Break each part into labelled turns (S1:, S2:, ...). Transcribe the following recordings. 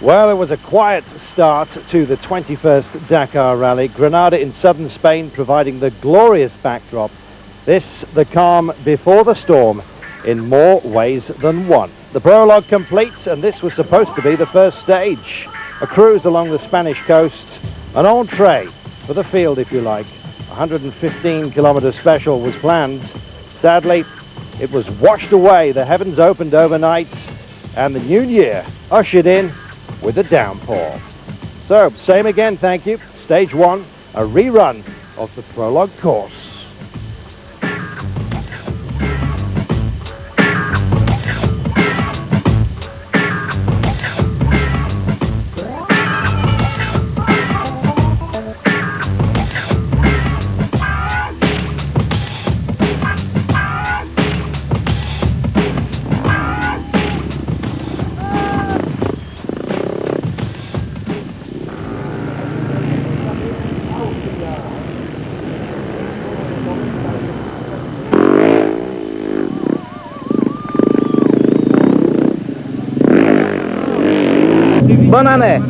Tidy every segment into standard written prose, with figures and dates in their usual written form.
S1: Well, it was a quiet start to the 21st Dakar Rally. Granada in southern Spain providing the glorious backdrop. This, the calm before the storm, in more ways than one. The prologue completes, and this was supposed to be the first stage. A cruise along the Spanish coast, an entree for the field, if you like. 115-kilometer special was planned. Sadly, it was washed away. The heavens opened overnight, and the new year ushered in with a downpour. So, same again, thank you. Stage one, a rerun of the prologue course.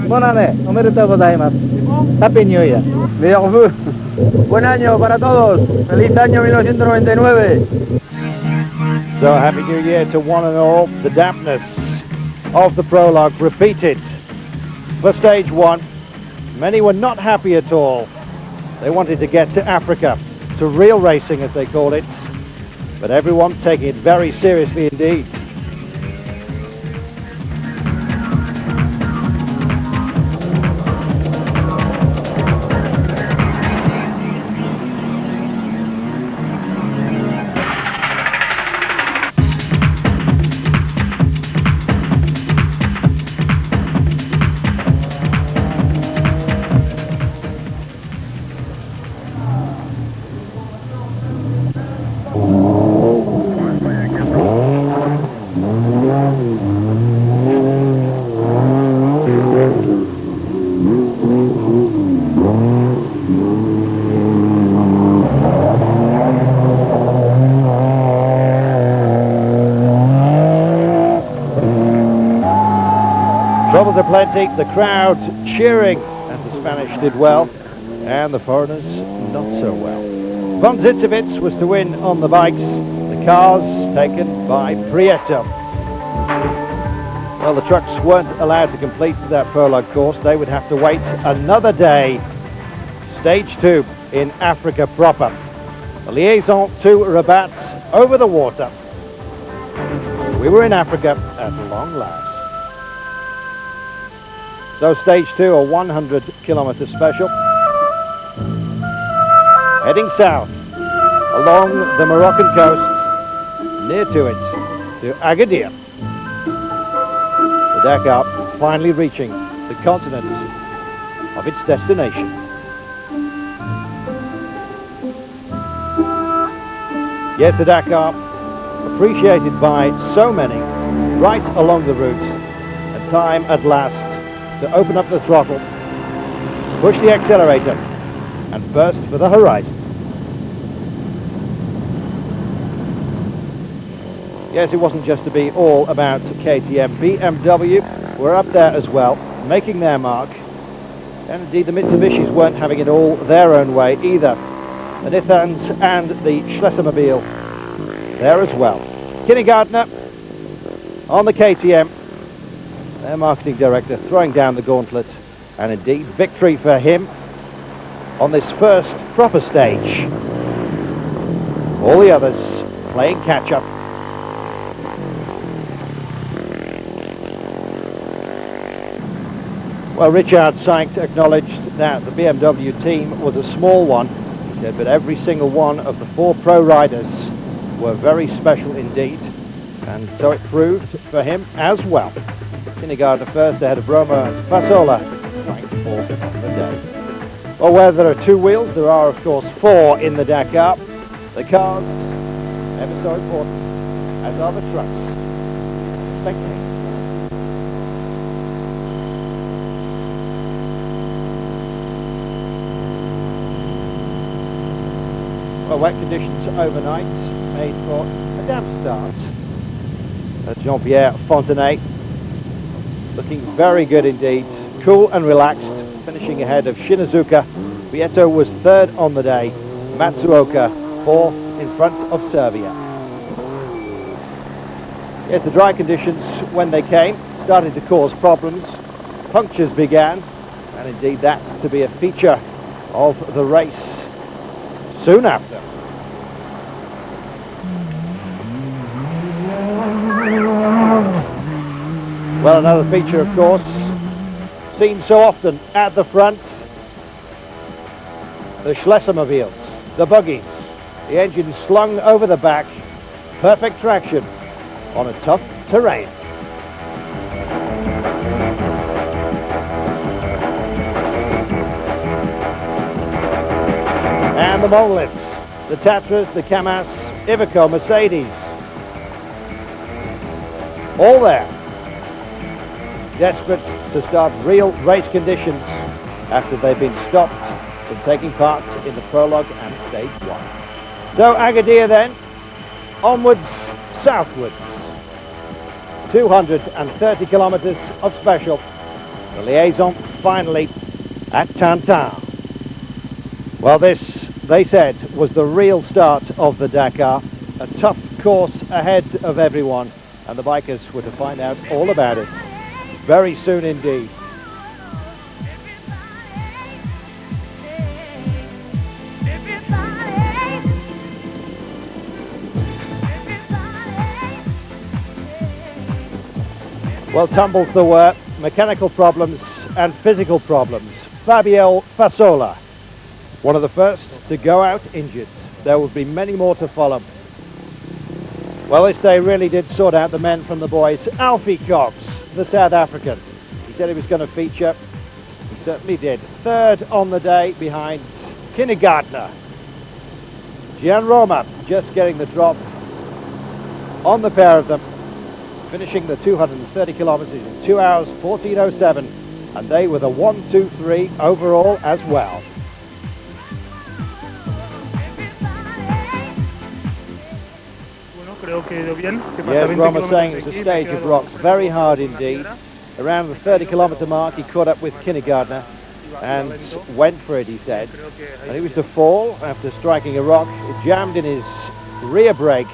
S2: Bonne année, omedetou gozaimasu. Happy New Year. Meilleurs vœux. Buen año para todos. Feliz año 1999.
S1: So happy New Year to one and all. The dampness of the prologue repeated for stage one. Many were not happy at all. They wanted to get to Africa, to real racing as they call it. But everyone taking it very seriously indeed. Troubles aplenty, the crowd cheering as the Spanish did well, and the foreigners not so well. Von Zitzewitz was to win on the bikes, the cars taken by Prieto. Well, the trucks weren't allowed to complete that prologue course. They would have to wait another day. Stage two in Africa proper. The liaison to Rabat over the water. We were in Africa at long last. So stage two, a 100-kilometer special. Heading south along the Moroccan coast, near to it, to Agadir. The Dakar finally reaching the continent of its destination. Yes, the Dakar, appreciated by so many, right along the route, and time at last to open up the throttle, push the accelerator, and burst for the horizon. Yes, it wasn't just to be all about KTM. BMW were up there as well, making their mark. And indeed, the Mitsubishis weren't having it all their own way either. The Nissans and the Schlessermobile there as well. Kenny Gardner on the KTM. Their marketing director throwing down the gauntlet, and indeed victory for him on this first proper stage. All the others playing catch-up. Well, Richard Sykes acknowledged that the BMW team was a small one. He said, but every single one of the four pro riders were very special indeed, and so it proved for him as well. Kindergarten first ahead of Roma Fasola, ranked fourth on the day. Well, where there are two wheels, there are of course four in the Dakar. The cars, ever so important, as are the trucks. Spectate. Well, wet conditions overnight made for a damp start at Jean-Pierre Fontenay. looking very good indeed. Cool and relaxed, finishing ahead of Shinazuka. Vieto was third on the day. Matsuoka fourth in front of Serbia. Yes, the dry conditions, when they came, started to cause problems. Punctures began, and indeed that's to be a feature of the race soon after. Well, another feature, of course, seen so often at the front, the Schlessermobiles, the buggies, the engine slung over the back, perfect traction on a tough terrain. And the monoliths, the Tatras, the Kamaz, Iveco, Mercedes, all there, desperate to start real race conditions after they've been stopped from taking part in the prologue and stage one. So Agadir then, onwards, southwards, 230 kilometers of special. The liaison finally at Tantan. Well, this, they said, was the real start of the Dakar. A tough course ahead of everyone, and the bikers were to find out all about it very soon indeed. Well, tumbles there were, mechanical problems and physical problems. Fabio Fasola, one of the first to go out injured. There will be many more to follow. Well, this day really did sort out the men from the boys. Alfie Cox, the South African. He said he was going to feature. He certainly did. Third on the day behind Kindergartner. Gian Roma just getting the drop on the pair of them, finishing the 230 kilometers in 2 hours 14:07, and they were the 1-2-3 overall as well. Yes, Roma saying it's a stage of rocks, very hard indeed. Around the 30 kilometer mark he caught up with Kindergartner and went for it, he said. And he was to fall after striking a rock. It jammed in his rear brake,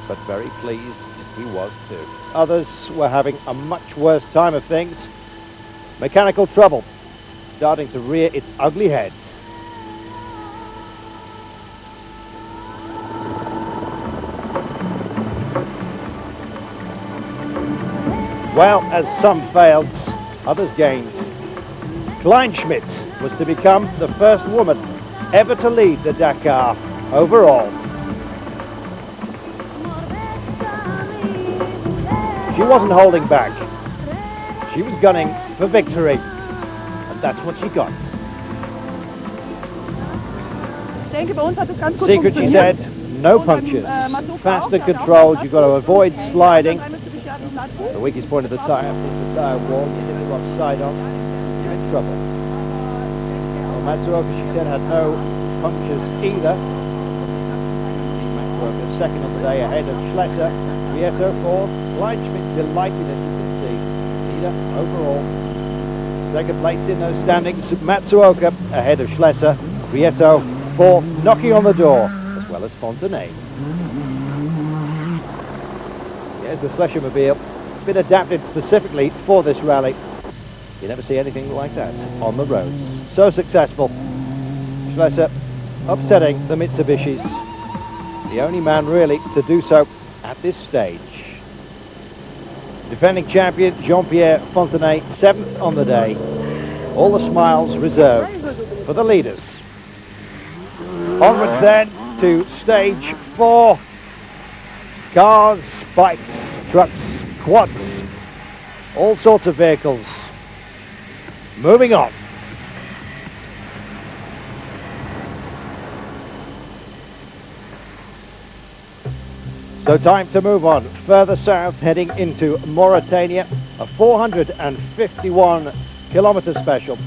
S1: but very pleased he was too. Others were having a much worse time of things. Mechanical trouble starting to rear its ugly head. Well, as some failed, others gained. Kleinschmidt was to become the first woman ever to lead the Dakar overall. She wasn't holding back. She was gunning for victory, and that's what she got. Secret, she said, no punctures. Fast and controlled, you've got to avoid sliding. The weakest point of the tyre is the tyre wall. You hit the rock side on, you're in trouble. Well, Matsuoka, she said, had no punctures either. Matsuoka second on the day ahead of Schlesser. Vieto fourth. Kleinschmidt delighted, as you can see. Leader overall. Second place in those standings. Matsuoka ahead of Schlesser. Vieto fourth, knocking on the door, as well as Fontenay. Here's the Schlessermobile. It's been adapted specifically for this rally. You never see anything like that on the roads. So successful. Schlesser upsetting the Mitsubishis. The only man really to do so at this stage. Defending champion Jean-Pierre Fontenay, 7th on the day. All the smiles reserved for the leaders. Onwards then to stage 4. Cars, bikes, trucks, quads, all sorts of vehicles. Moving on. So time to move on further south, heading into Mauritania, a 451 kilometer special.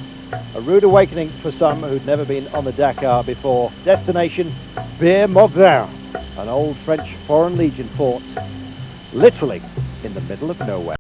S1: A rude awakening for some who'd never been on the Dakar before. Destination, Bir Mogrin, an old French Foreign Legion fort, literally in the middle of nowhere.